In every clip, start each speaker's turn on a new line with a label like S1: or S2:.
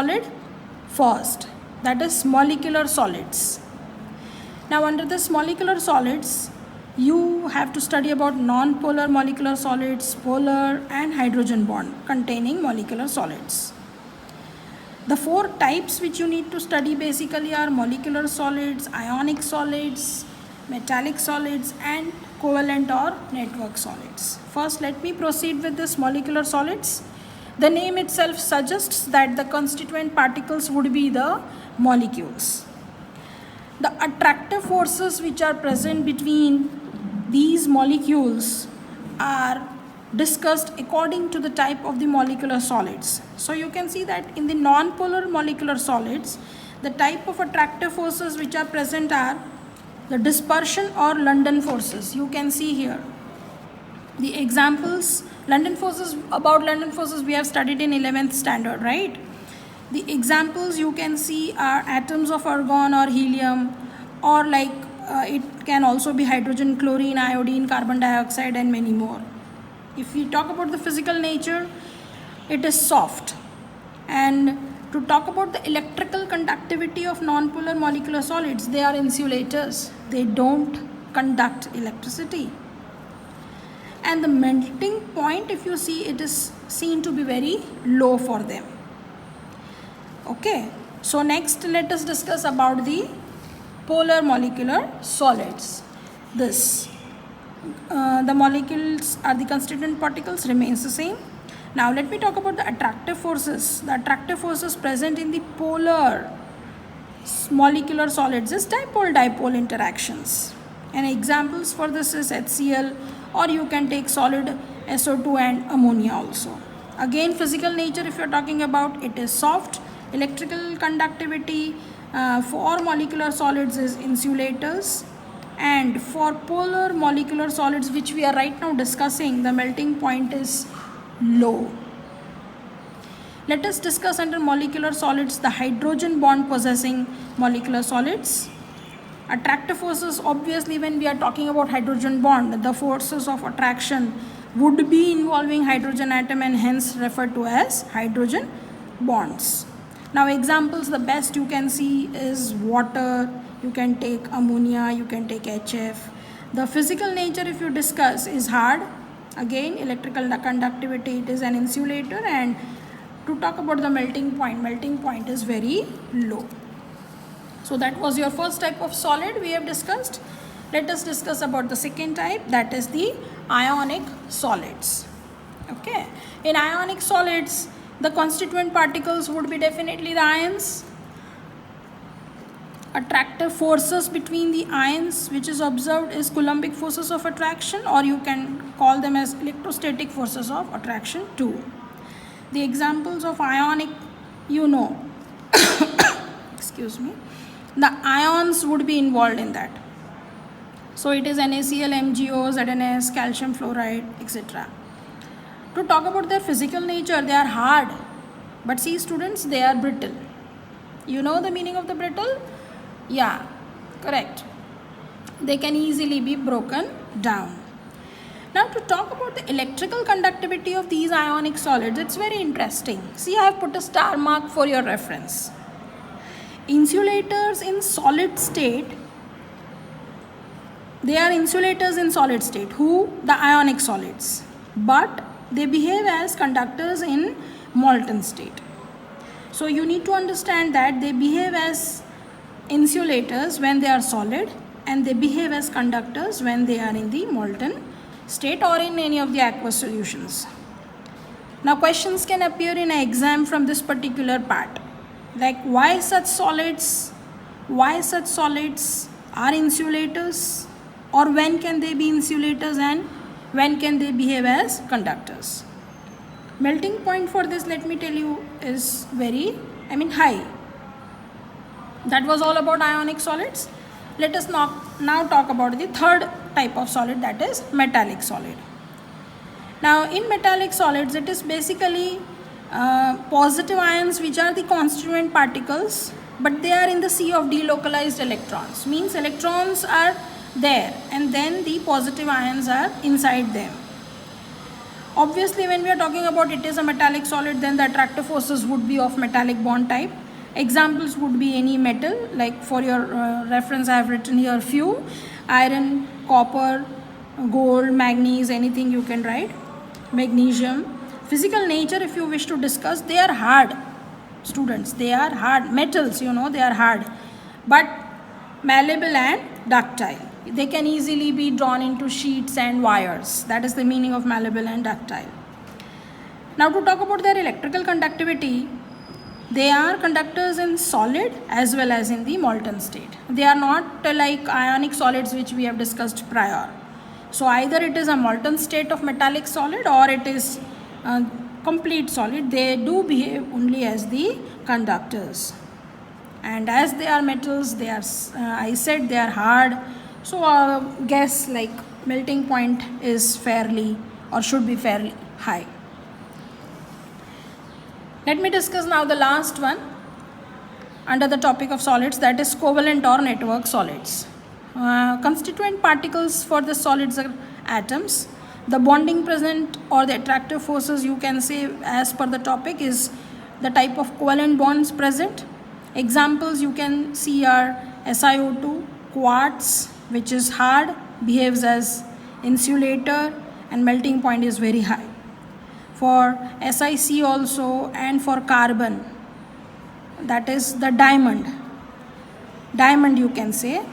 S1: solid first, that is molecular solids. Now under this molecular solids, you have to study about non-polar molecular solids, polar and hydrogen bond containing molecular solids. The four types which you need to study basically are molecular solids, ionic solids, metallic solids and covalent or network solids. First, let me proceed with this molecular solids. The name itself suggests that the constituent particles would be the molecules. The attractive forces which are present between these molecules are discussed according to the type of the molecular solids. So you can see that in the non-polar molecular solids, the type of attractive forces which are present are the dispersion or London forces. You can see here the examples. About London forces we have studied in 11th standard, right? The examples you can see are atoms of argon or helium, or it can also be hydrogen, chlorine, iodine, carbon dioxide and many more. If we talk about the physical nature, it is soft. And to talk about the electrical conductivity of non-polar molecular solids, they are insulators. They don't conduct electricity. And the melting point, if you see, it is seen to be very low for them. Okay, so next let us discuss about the polar molecular solids. The molecules are the constituent particles, remains the same. Now let me talk about the attractive forces. The attractive forces present in the polar molecular solids is dipole-dipole interactions. And examples for this is HCl, or you can take solid SO2 and ammonia also. Again, physical nature, if you are talking about, it is soft. Electrical conductivity for molecular solids is insulators. And for polar molecular solids, which we are right now discussing, the melting point is low. Let us discuss under molecular solids the hydrogen bond possessing molecular solids. Attractive forces, obviously when we are talking about hydrogen bond, the forces of attraction would be involving hydrogen atom and hence referred to as hydrogen bonds. Now examples, the best you can see is water, you can take ammonia, you can take HF. The physical nature, if you discuss, is hard. Again, electrical conductivity, it is an insulator. And to talk about the melting point is very low. So that was your first type of solid we have discussed. Let us discuss about the second type, that is the ionic solids. Okay, in ionic solids, the constituent particles would be definitely the ions. Attractive forces between the ions which is observed is Coulombic forces of attraction, or you can call them as electrostatic forces of attraction too. The examples of ionic, excuse me, the ions would be involved in that. So it is NaCl, MgO, ZnS, calcium fluoride, etc. To talk about their physical nature, they are hard, but see students, they are brittle. You know the meaning of the brittle? Yeah, correct. They can easily be broken down. Now to talk about the electrical conductivity of these ionic solids, it's very interesting. See, I have put a star mark for your reference. Insulators in solid state, they are insulators in solid state. Who? The ionic solids. But they behave as conductors in molten state. So you need to understand that they behave as insulators when they are solid, and they behave as conductors when they are in the molten state or in any of the aqueous solutions. Now questions can appear in an exam from this particular part, like why such solids are insulators, or when can they be insulators and when can they behave as conductors. Melting point for this, let me tell you, is very high. That was all about ionic solids. Let us now talk about the third type of solid, that is metallic solid. Now in metallic solids, it is basically positive ions which are the constituent particles, but they are in the sea of delocalized electrons. Means electrons are there and then the positive ions are inside them. Obviously, when we are talking about it is a metallic solid, then the attractive forces would be of metallic bond type. Examples would be any metal, like for your reference I have written here few: iron, copper, gold, manganese, anything you can write, magnesium. Physical nature, if you wish to discuss, they are hard, students, they are hard metals, they are hard, but malleable and ductile. They can easily be drawn into sheets and wires. That is the meaning of malleable and ductile. Now to talk about their electrical conductivity, they are conductors in solid as well as in the molten state. They are not like ionic solids which we have discussed prior. So either it is a molten state of metallic solid or it is a complete solid. They do behave only as the conductors. And as they are metals, they are, I said they are hard. So guess like melting point is fairly or should be fairly high. Let me discuss now the last one under the topic of solids, that is covalent or network solids. Constituent particles for the solids are atoms. The bonding present or the attractive forces, you can say as per the topic, is the type of covalent bonds present. Examples you can see are SiO2, quartz, which is hard, behaves as insulator and melting point is very high. For SiC also, and for carbon, that is the diamond. Diamond, you can say,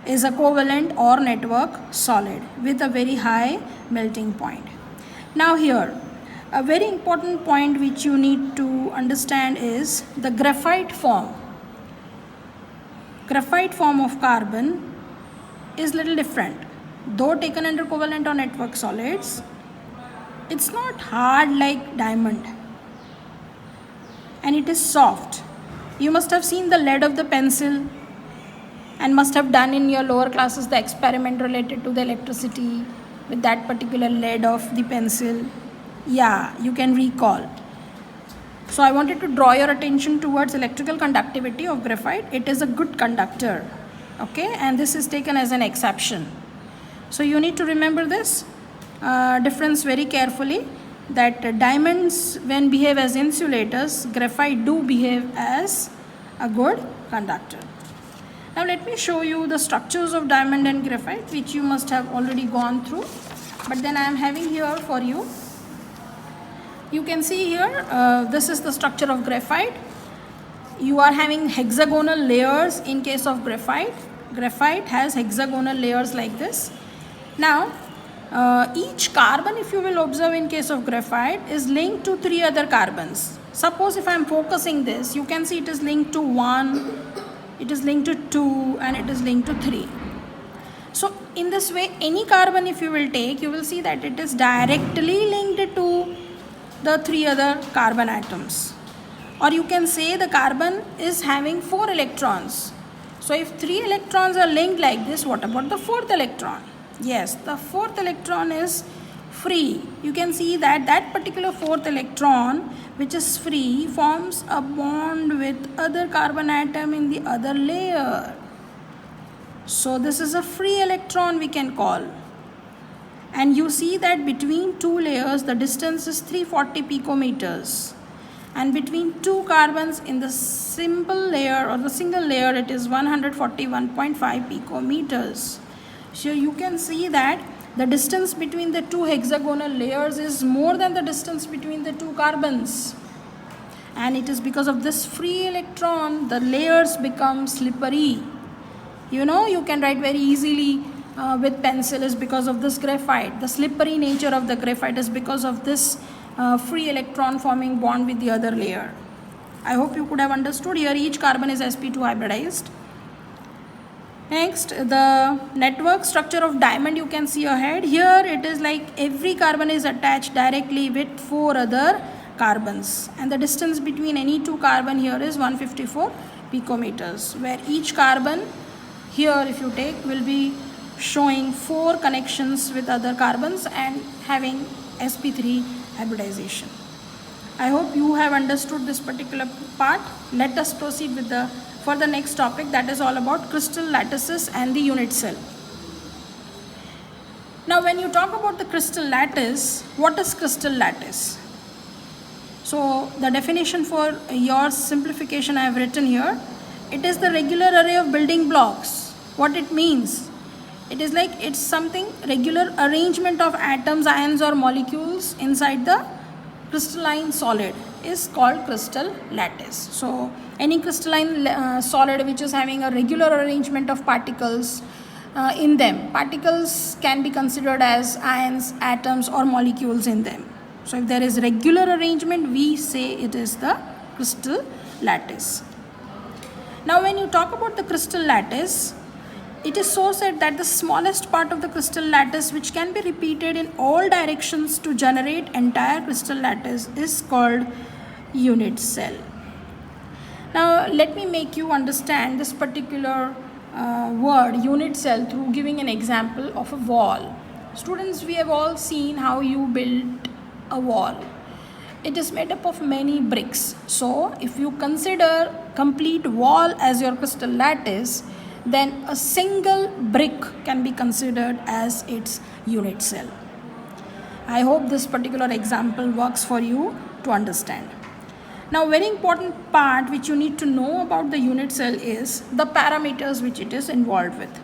S1: is a covalent or network solid with a very high melting point. Now here, a very important point which you need to understand is the graphite form. Graphite form of carbon is little different. Though taken under covalent or network solids, it's not hard like diamond and it is soft. You must have seen the lead of the pencil and must have done in your lower classes the experiment related to the electricity with that particular lead of the pencil. Yeah, you can recall. So I wanted to draw your attention towards electrical conductivity of graphite. It is a good conductor, okay, and this is taken as an exception. So you need to remember this difference very carefully, that diamonds when behave as insulators, graphite do behave as a good conductor. Now let me show you the structures of diamond and graphite, which you must have already gone through, but then I am having here for you. You can see here, this is the structure of graphite. You are having hexagonal layers in case of graphite. Graphite has hexagonal layers like this. Now each carbon, if you will observe in case of graphite, is linked to 3 other carbons. Suppose if I am focusing this, you can see it is linked to 1, it is linked to 2, and it is linked to 3. So in this way, any carbon if you will take, you will see that it is directly linked to the 3 other carbon atoms. Or you can say the carbon is having 4 electrons. So if 3 electrons are linked like this, what about the 4th electron? Yes, the 4th electron is free. You can see that that particular 4th electron, which is free, forms a bond with other carbon atom in the other layer. So this is a free electron we can call. And you see that between 2 layers the distance is 340 picometers. And between 2 carbons in the simple layer or the single layer, it is 141.5 picometers. So you can see that the distance between the 2 hexagonal layers is more than the distance between the 2 carbons. And it is because of this free electron, the layers become slippery. You can write very easily with pencil is because of this graphite. The slippery nature of the graphite is because of this free electron forming bond with the other layer. I hope you could have understood. Here each carbon is sp2 hybridized. Next, the network structure of diamond you can see ahead. Here it is like every carbon is attached directly with 4 other carbons, and the distance between any 2 carbon here is 154 picometers, where each carbon here, if you take, will be showing 4 connections with other carbons and having sp3 hybridization. I hope you have understood this particular part. Let us proceed with for the next topic, that is all about crystal lattices and the unit cell. Now when you talk about the crystal lattice, what is crystal lattice? So the definition for your simplification I have written here. It is the regular array of building blocks. What it means? It is like it's something regular arrangement of atoms, ions or molecules inside the crystalline solid is called crystal lattice. So any crystalline solid which is having a regular arrangement of particles in them. Particles can be considered as ions, atoms or molecules in them. So if there is regular arrangement, we say it is the crystal lattice. Now when you talk about the crystal lattice, it is so said that the smallest part of the crystal lattice which can be repeated in all directions to generate entire crystal lattice is called unit cell. Now let me make you understand this particular word unit cell through giving an example of a wall. Students, we have all seen how you build a wall. It is made up of many bricks. So if you consider complete wall as your crystal lattice, then a single brick can be considered as its unit cell. I hope this particular example works for you to understand. Now very important part which you need to know about the unit cell is the parameters which it is involved with.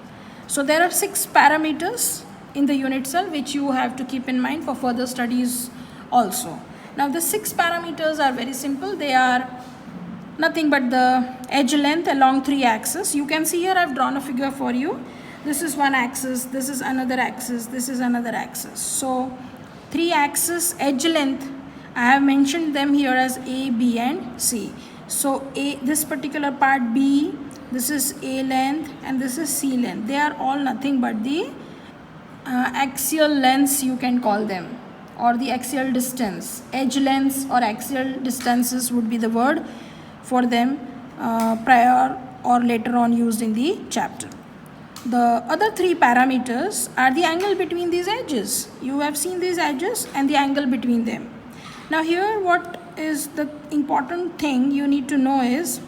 S1: So there are 6 parameters in the unit cell which you have to keep in mind for further studies also. Now the 6 parameters are very simple. They are nothing but the edge length along 3 axes. You can see here I have drawn a figure for you. This is one axis, this is another axis, this is another axis. So 3 axis edge length, I have mentioned them here as A, B and C. So this particular part B, this is A length and this is C length. They are all nothing but the axial lengths, you can call them, or the axial distance. Edge lengths or axial distances would be the word for them prior or later on used in the chapter. The other 3 parameters are the angle between these edges. You have seen these edges and the angle between them. Now here what is the important thing you need to know is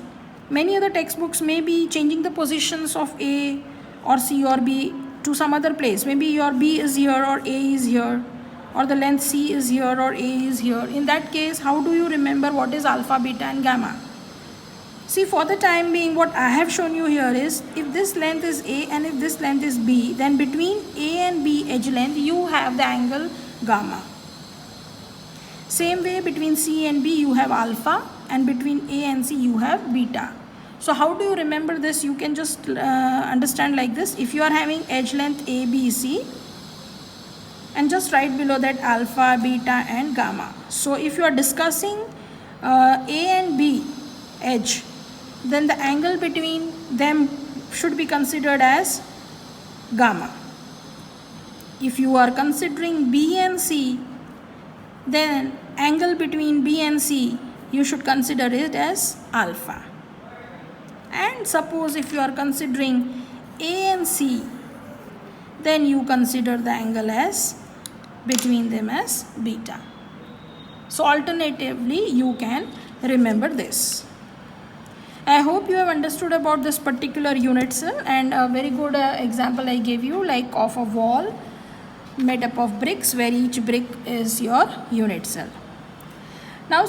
S1: many other textbooks may be changing the positions of A or C or B to some other place. Maybe your B is here or A is here, or the length C is here or A is here. In that case, how do you remember what is alpha, beta and gamma? See, for the time being, what I have shown you here is if this length is A and if this length is B, then between A and B edge length you have the angle gamma. Same way between C and B you have alpha, and between A and C you have beta. So how do you remember this? You can just understand like this. If you are having edge length A, B, C, and just write below that alpha, beta and gamma. So if you are discussing A and B edge, then the angle between them should be considered as gamma. If you are considering B and C, then angle between B and C you should consider it as alpha. And suppose if you are considering A and C, then you consider the angle as between them as beta. So alternatively you can remember this. I hope you have understood about this particular unit cell, and a very good example I gave you, like of a wall made up of bricks where each brick is your unit cell. Now